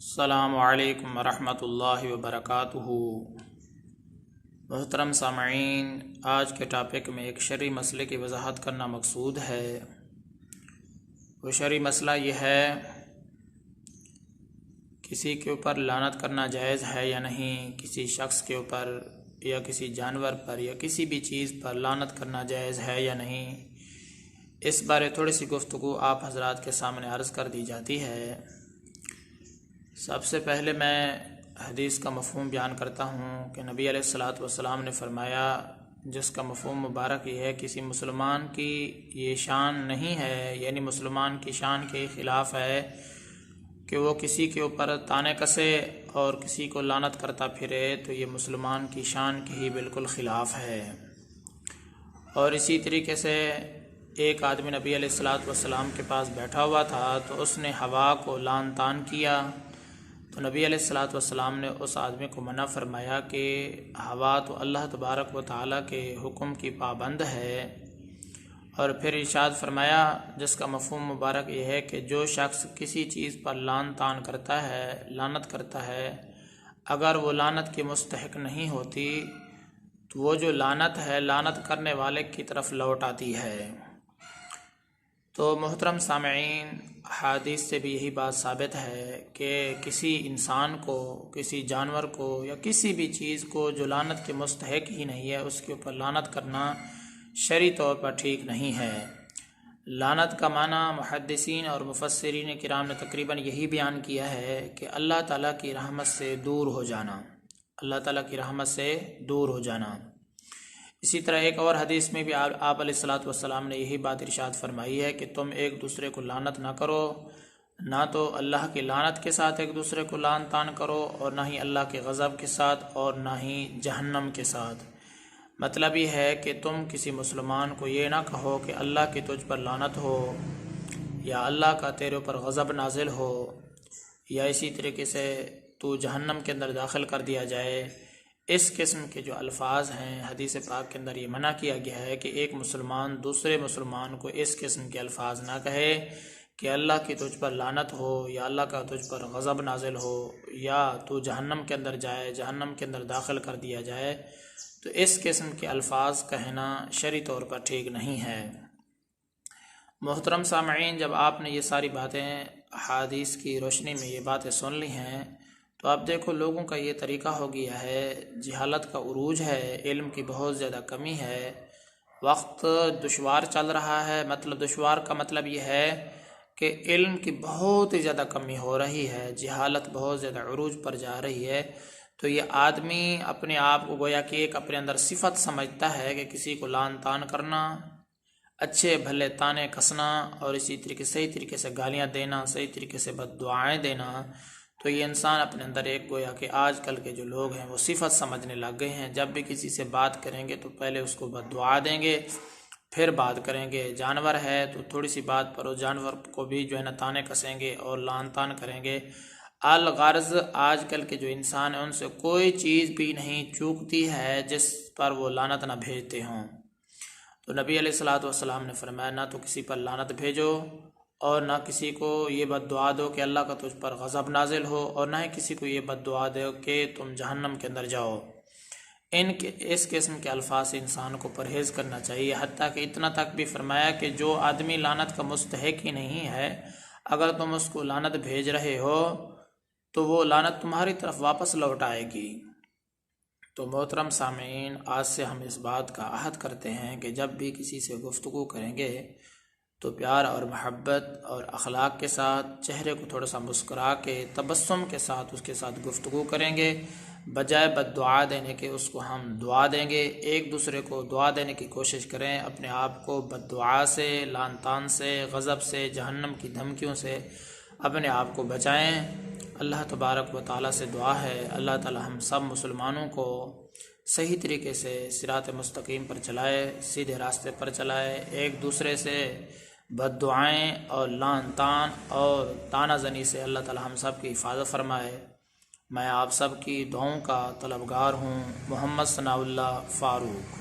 السلام علیکم ورحمۃ اللہ وبرکاتہ۔ محترم سامعین، آج کے ٹاپک میں ایک شرعی مسئلے کی وضاحت کرنا مقصود ہے۔ وہ شرعی مسئلہ یہ ہے، کسی کے اوپر لعنت کرنا جائز ہے یا نہیں، کسی شخص کے اوپر یا کسی جانور پر یا کسی بھی چیز پر لعنت کرنا جائز ہے یا نہیں، اس بارے تھوڑی سی گفتگو آپ حضرات کے سامنے عرض کر دی جاتی ہے۔ سب سے پہلے میں حدیث کا مفہوم بیان کرتا ہوں کہ نبی علیہ الصلاۃ والسلام نے فرمایا، جس کا مفہوم مبارک یہ ہے، کسی مسلمان کی یہ شان نہیں ہے، یعنی مسلمان کی شان کے خلاف ہے کہ وہ کسی کے اوپر طعنے کسے اور کسی کو لعنت کرتا پھرے، تو یہ مسلمان کی شان کے ہی بالکل خلاف ہے۔ اور اسی طریقے سے ایک آدمی نبی علیہ الصلاۃ والسلام کے پاس بیٹھا ہوا تھا، تو اس نے ہوا کو لعن طعن کیا، تو نبی علیہ الصلاۃ والسلام نے اس آدمی کو منع فرمایا کہ ہوا تو اللہ تبارک و تعالیٰ کے حکم کی پابند ہے، اور پھر ارشاد فرمایا جس کا مفہوم مبارک یہ ہے کہ جو شخص کسی چیز پر لعن طعن کرتا ہے، لعنت کرتا ہے، اگر وہ لعنت کی مستحق نہیں ہوتی تو وہ جو لعنت ہے لعنت کرنے والے کی طرف لوٹ آتی ہے۔ تو محترم سامعین، حدیث سے بھی یہی بات ثابت ہے کہ کسی انسان کو، کسی جانور کو یا کسی بھی چیز کو جو لعنت کے مستحق ہی نہیں ہے، اس کے اوپر لعنت کرنا شرعی طور پر ٹھیک نہیں ہے۔ لعنت کا معنی محدثین اور مفسرین کرام نے تقریباً یہی بیان کیا ہے کہ اللہ تعالیٰ کی رحمت سے دور ہو جانا، اللہ تعالیٰ کی رحمت سے دور ہو جانا۔ اسی طرح ایک اور حدیث میں بھی آپ علیہ الصلاۃ والسلام نے یہی بات ارشاد فرمائی ہے کہ تم ایک دوسرے کو لعنت نہ کرو، نہ تو اللہ کی لعنت کے ساتھ ایک دوسرے کو لعن طعن کرو، اور نہ ہی اللہ کے غضب کے ساتھ، اور نہ ہی جہنم کے ساتھ۔ مطلب یہ ہے کہ تم کسی مسلمان کو یہ نہ کہو کہ اللہ کی تجھ پر لعنت ہو، یا اللہ کا تیرے اوپر غضب نازل ہو، یا اسی طریقے سے تو جہنم کے اندر داخل کر دیا جائے۔ اس قسم کے جو الفاظ ہیں، حدیث پاک کے اندر یہ منع کیا گیا ہے کہ ایک مسلمان دوسرے مسلمان کو اس قسم کے الفاظ نہ کہے کہ اللہ کی تجھ پر لعنت ہو، یا اللہ کا تجھ پر غضب نازل ہو، یا تو جہنم کے اندر جائے، جہنم کے اندر داخل کر دیا جائے۔ تو اس قسم کے الفاظ کہنا شرعی طور پر ٹھیک نہیں ہے۔ محترم سامعین، جب آپ نے یہ ساری باتیں حدیث کی روشنی میں یہ باتیں سن لی ہیں، تو اب دیکھو لوگوں کا یہ طریقہ ہو گیا ہے، جہالت کا عروج ہے، علم کی بہت زیادہ کمی ہے، وقت دشوار چل رہا ہے، مطلب دشوار کا مطلب یہ ہے کہ علم کی بہت ہی زیادہ کمی ہو رہی ہے، جہالت بہت زیادہ عروج پر جا رہی ہے۔ تو یہ آدمی اپنے آپ کو گویا کہ ایک اپنے اندر صفت سمجھتا ہے کہ کسی کو لعن طعن کرنا، اچھے بھلے طعنے کسنا، اور اسی طریقے صحیح طریقے سے گالیاں دینا، صحیح طریقے سے بد دعائیں دینا۔ تو یہ انسان اپنے اندر ایک گویا کہ آج کل کے جو لوگ ہیں وہ صفت سمجھنے لگ گئے ہیں، جب بھی کسی سے بات کریں گے تو پہلے اس کو بد دعا دیں گے، پھر بات کریں گے۔ جانور ہے تو تھوڑی سی بات پر اس جانور کو بھی جو ہے نا طعنے کسیں گے اور لعن طعن کریں گے۔ الغرض آج کل کے جو انسان ہیں ان سے کوئی چیز بھی نہیں چوکتی ہے جس پر وہ لعنت نہ بھیجتے ہوں۔ تو نبی علیہ الصلاۃ والسلام نے فرمایا، نہ تو کسی پر لعنت بھیجو، اور نہ کسی کو یہ بد دعا دو کہ اللہ کا تجھ پر غضب نازل ہو، اور نہ ہی کسی کو یہ بد دعا دو کہ تم جہنم کے اندر جاؤ۔ اس قسم کے الفاظ سے انسان کو پرہیز کرنا چاہیے، حتیٰ کہ اتنا تک بھی فرمایا کہ جو آدمی لعنت کا مستحق ہی نہیں ہے، اگر تم اس کو لعنت بھیج رہے ہو تو وہ لعنت تمہاری طرف واپس لوٹ آئے گی۔ تو محترم سامعین، آج سے ہم اس بات کا عہد کرتے ہیں کہ جب بھی کسی سے گفتگو کریں گے تو پیار اور محبت اور اخلاق کے ساتھ، چہرے کو تھوڑا سا مسکرا کے، تبسم کے ساتھ اس کے ساتھ گفتگو کریں گے، بجائے بد دعا دینے کے اس کو ہم دعا دیں گے۔ ایک دوسرے کو دعا دینے کی کوشش کریں، اپنے آپ کو بد دعا سے، لعن طعن سے، غضب سے، جہنم کی دھمکیوں سے اپنے آپ کو بچائیں۔ اللہ تبارک و تعالیٰ سے دعا ہے، اللہ تعالیٰ ہم سب مسلمانوں کو صحیح طریقے سے صراط مستقیم پر چلائے، سیدھے راستے پر چلائے، ایک دوسرے سے بد دعائیں اور لعن طعن اور طعنہ زنی سے اللہ تعالی ہم سب کی حفاظت فرمائے۔ میں آپ سب کی دعاؤں کا طلبگار ہوں۔ محمد ثناء اللہ فاروق۔